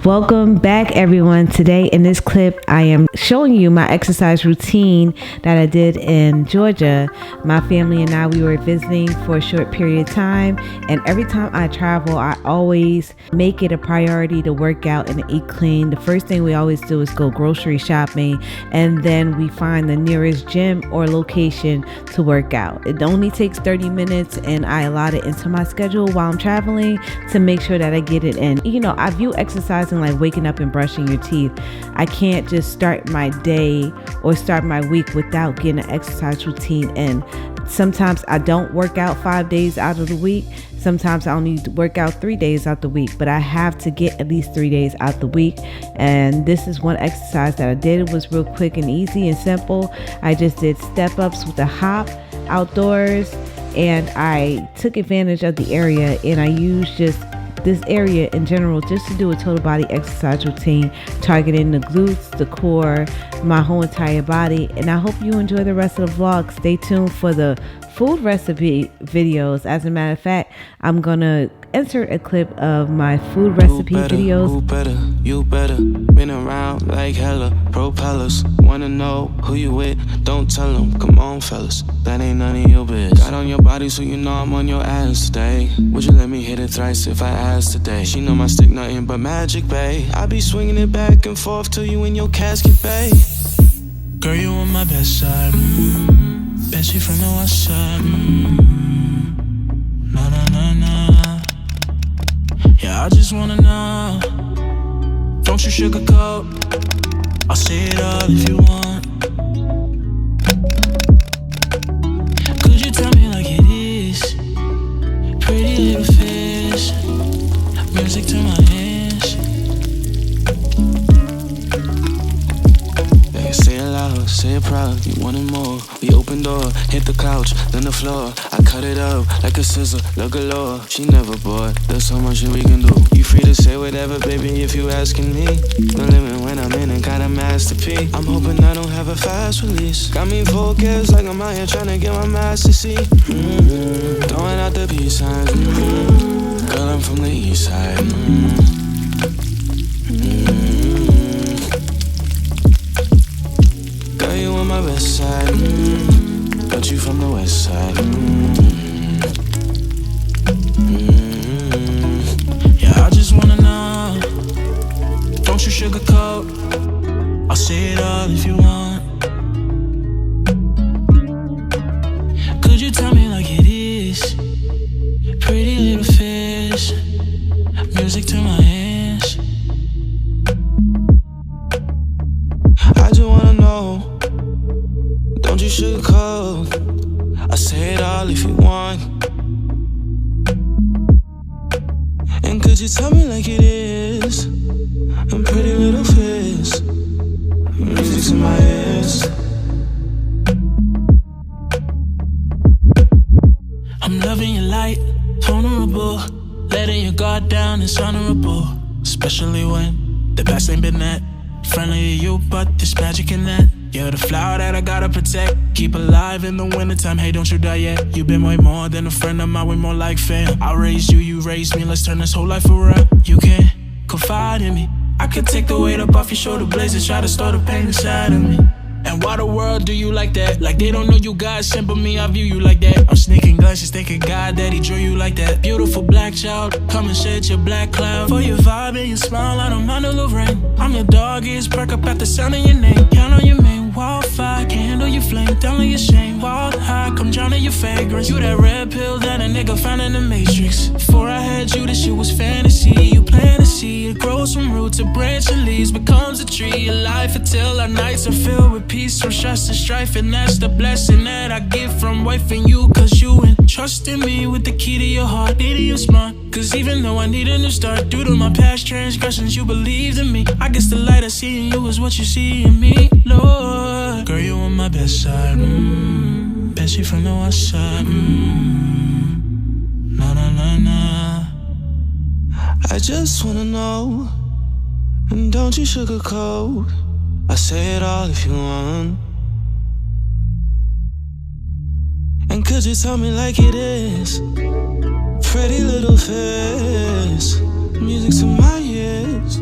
Welcome back, everyone. Today in this clip, I am showing you my exercise routine that I did in Georgia. My family and I, we were visiting for a short period of time, and every time I travel, I always make it a priority to work out and eat clean. The first thing we always do is go grocery shopping, and then we find the nearest gym or location to work out. It only takes 30 minutes, and I allot it into my schedule while I'm traveling to make sure that I get it in. You know, I view exercising like waking up and brushing your teeth. I can't just start my day or start my week without getting an exercise routine in. Sometimes I don't work out 5 days out of the week. Sometimes I only work out 3 days out the week, but I have to get at least 3 days out the week. And this is one exercise that I did. It was real quick and easy and simple. I just did step ups with a hop outdoors, and I took advantage of the area, and I used just this area in general just to do a total body exercise routine, targeting the glutes, the core, my whole entire body. And I hope you enjoy the rest of the vlog. Stay tuned for the food recipe videos. As a matter of fact, I'm gonna insert a clip of my food recipe videos. You better been around like hella propellers. Wanna know who you with? Don't tell them. Come on, fellas, that ain't none of your biz. Got on your body, so you know I'm on your ass today. Would you let me hit it thrice if I asked today? She know my stick nothing but magic, babe. I be swinging it back and forth till you in your casket, babe. Girl, you on my best side. Bet you from the west side. Nah, nah, nah, nah. Yeah, I just wanna know. Don't you sugarcoat. I'll say it all if you want. Could you tell me like it is? Pretty little fish. Music to my ears. Hey, say it loud, say it proud. You want it more. We open door, hit the couch, then the floor. I cut it up like a scissor, look galore. She never bored, there's so much that we can do. You free to say whatever, baby, if you asking me. No limit when I'm in and got a masterpiece. I'm hoping I don't have a fast release. Got me focused like I'm out here trying to get my master C. Throwing out the peace signs. Girl, I'm from the east side. Girl, you on my west side. But you from the west side. Yeah, I just wanna know. Don't you sugarcoat. I'll say it all if you want. Could you tell me like it is? Pretty little fish. Music to my ears. I just wanna know. Don't you sugarcoat. I say it all if you want. And could you tell me like it is? I'm pretty little fish. Music to my ears. I'm loving your light, vulnerable. Letting your guard down is honorable. Especially when the past ain't been that friendly to you, but there's magic in that. You're the flower that I gotta protect, keep alive in the wintertime. Hey, don't you die yet. You've been way more than a friend of mine, way more like fam. I raised you, you raised me, let's turn this whole life around. You can confide in me, I could take the weight up off your shoulder blades and try to store the pain inside of me. And why the world do you like that? Like they don't know you God sent, but me, I view you like that. I'm sneaking glances, thanking God that he drew you like that. Beautiful black child, come and shed your black cloud. For your vibe and your smile, I don't mind a little rain. I'm your dog, ears perk up at the sound of your name. Count on your main, wildfire, can't handle your flame. Down on your shame, wild high, come drown in your fragrance. You that red pill that a nigga found in the matrix. Before I had you, this shit was fantasy. You plant a seed, it grows from root to branch and leaves, becomes a tree. A life until our nights are filled with peace from stress and strife. And that's the blessing that I get from wifing you, cause you entrusted me with the key to your heart, key to your smart. Cause even though I need a new start, due to my past transgressions, you believed in me. I guess the light I see in you is what you see in me, Lord. Girl, you on my best side. Bet you from the west side. Nah, nah, nah, nah. I just wanna know. And don't you sugarcoat. I say it all if you want. And could you tell me like it is? Pretty little face, music to my ears.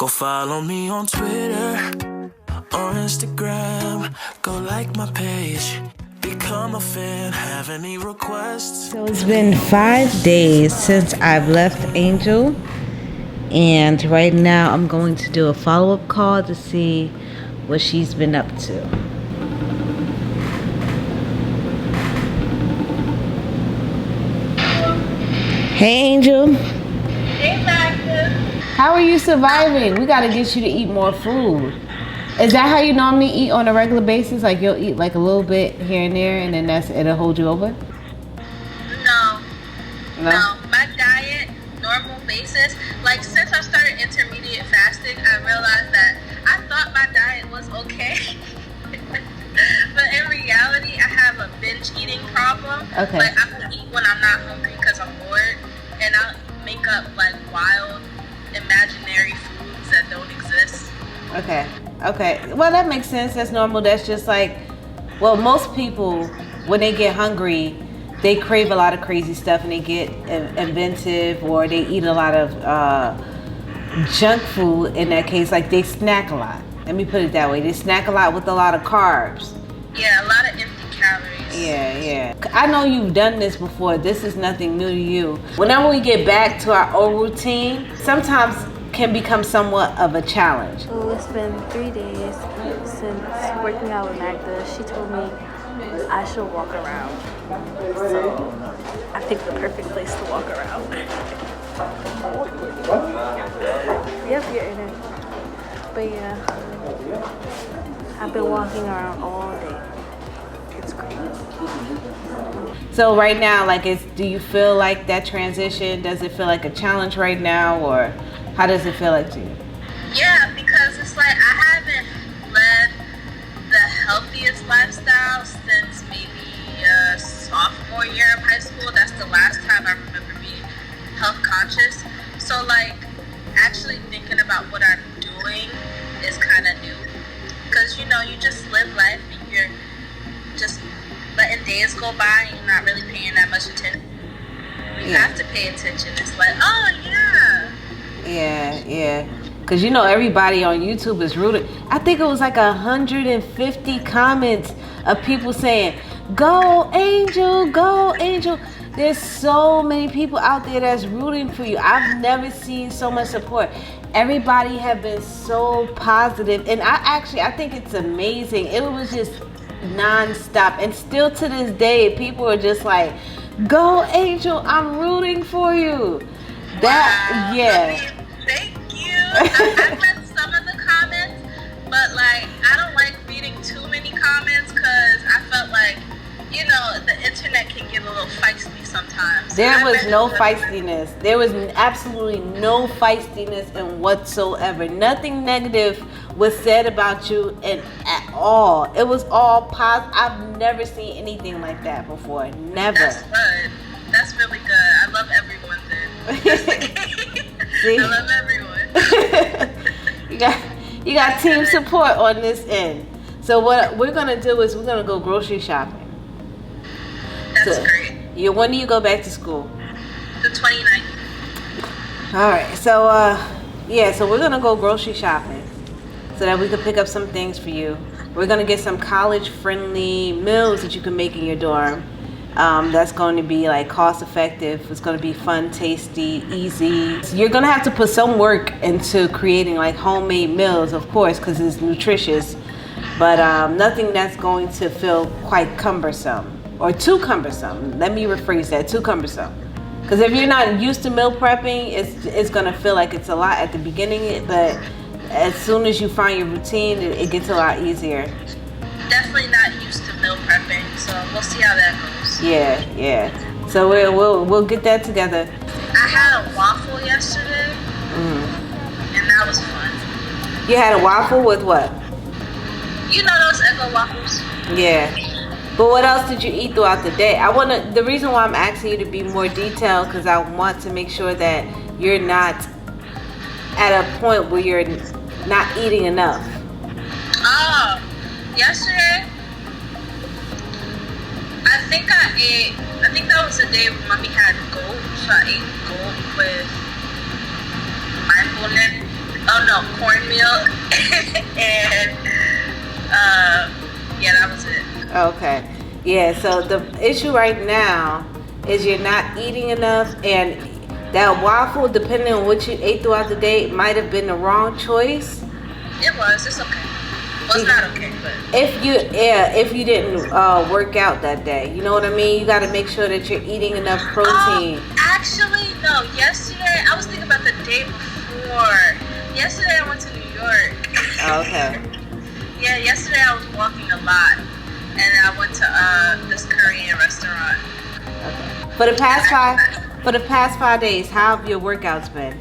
Go follow me on Twitter or Instagram. Go like my page. Become a fan. Have any requests? So it's been 5 days since I've left Angel. And right now I'm going to do a follow-up call to see what she's been up to. Hey Angel. Hey Magda. How are you surviving? We gotta get you to eat more food. Is that how you normally eat on a regular basis? Like you'll eat like a little bit here and there and then it'll hold you over? No. My diet, normal basis, like since I started intermediate fasting, I realized that I thought my diet was okay. But in reality, I have a binge eating problem. Okay. Like I will eat when I'm not hungry because I'm bored, and I'll make up like wild, imaginary foods that don't exist. Okay. Well, that makes sense. That's normal. That's just like, well, most people, when they get hungry, they crave a lot of crazy stuff and they get inventive, or they eat a lot of junk food in that case. Like they snack a lot. Let me put it that way. They snack a lot with a lot of carbs. Yeah, a lot of empty calories. Yeah. I know you've done this before. This is nothing new to you. Whenever we get back to our old routine, sometimes can become somewhat of a challenge. Well, it's been 3 days since working out with Magda. She told me I should walk around. So I picked the perfect place to walk around. Yep, you're in it. But yeah, I've been walking around all day. It's great. So right now, like, do you feel like that transition? Does it feel like a challenge right now, or how does it feel like to you? Yeah, because it's like I haven't led the healthiest lifestyle since maybe sophomore year of high school. That's the last time I remember being health conscious. So like actually thinking about what I'm doing is kind of new. Because you just live life and you're just letting days go by and you're not really paying that much attention. You have to pay attention. It's like, oh yeah. Yeah. Because everybody on YouTube is rooting. I think it was like 150 comments of people saying, "Go Angel, go Angel." There's so many people out there that's rooting for you. I've never seen so much support. Everybody have been so positive, and I think it's amazing. It was just non-stop, and still to this day, people are just like, "Go Angel, I'm rooting for you." Wow. Thank you. I've read some of the comments, but like I don't like reading too many comments because I felt like the internet can get a little feisty sometimes. There was no feistiness. There was absolutely no feistiness in whatsoever. Nothing negative was said about you at all. It was all positive. I've never seen anything like that before. Never. That's good. That's really good. I love everyone then. See? I love everyone. you got team support on this end. So what we're gonna do is we're gonna go grocery shopping. That's great. When do you go back to school? The 29th. All right. So so we're gonna go grocery shopping so that we can pick up some things for you. We're gonna get some college-friendly meals that you can make in your dorm. That's going to be like cost effective. It's going to be fun, tasty, easy. So you're going to have to put some work into creating like homemade meals, of course, because it's nutritious, but nothing that's going to feel quite cumbersome or too cumbersome. Let me rephrase that, too cumbersome. Because if you're not used to meal prepping, it's going to feel like it's a lot at the beginning, but as soon as you find your routine, it gets a lot easier. Definitely not used to meal prepping, so we'll see how that goes. Yeah. So we'll get that together. I had a waffle yesterday, and that was fun. You had a waffle with what? Those Eggo waffles? Yeah. But what else did you eat throughout the day? The reason why I'm asking you to be more detailed, because I want to make sure that you're not at a point where you're not eating enough. Oh, yesterday, I think that was the day when mommy had goat, so I ate goat with mindfulness Oh no, cornmeal and yeah, that was it. Okay. Yeah, so the issue right now is you're not eating enough, and that waffle, depending on what you ate throughout the day, might have been the wrong choice. It was. It's okay. Well, it's not okay, but If you didn't work out that day, you know what I mean. You got to make sure that you're eating enough protein. Actually, no. Yesterday, I was thinking about the day before. Yesterday, I went to New York. Okay. Yeah, yesterday I was walking a lot, and I went to this Korean restaurant. Okay. For the past 5 days, how have your workouts been?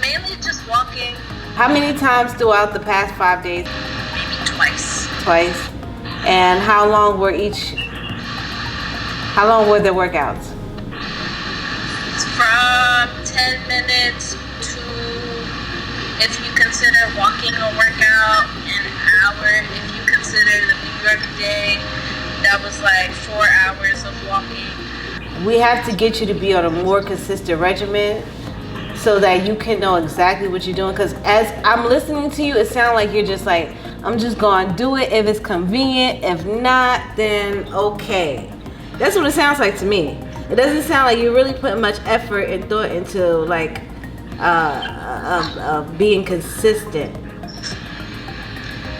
Mainly just walking, How many times throughout the past 5 days? maybe twice. Twice. And how long were the workouts? It's from 10 minutes to, if you consider walking a workout, an hour. If you consider the New York day, that was like 4 hours of walking. We have to get you to be on a more consistent regimen so that you can know exactly what you're doing. Because as I'm listening to you, it sounds like you're just like, I'm just going to do it if it's convenient. If not, then okay. That's what it sounds like to me. It doesn't sound like you're really putting much effort and thought into like being consistent.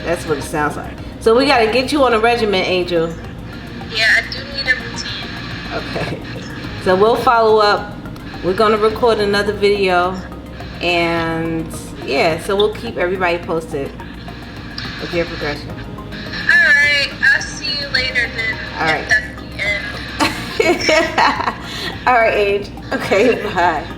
That's what it sounds like. So we got to get you on a regimen, Angel. Yeah, I do need a routine. Okay. So we'll follow up. We're going to record another video. And yeah, so we'll keep everybody posted with your progression. Alright, I'll see you later then. All right. If that's the end. All right, Age. Okay, bye.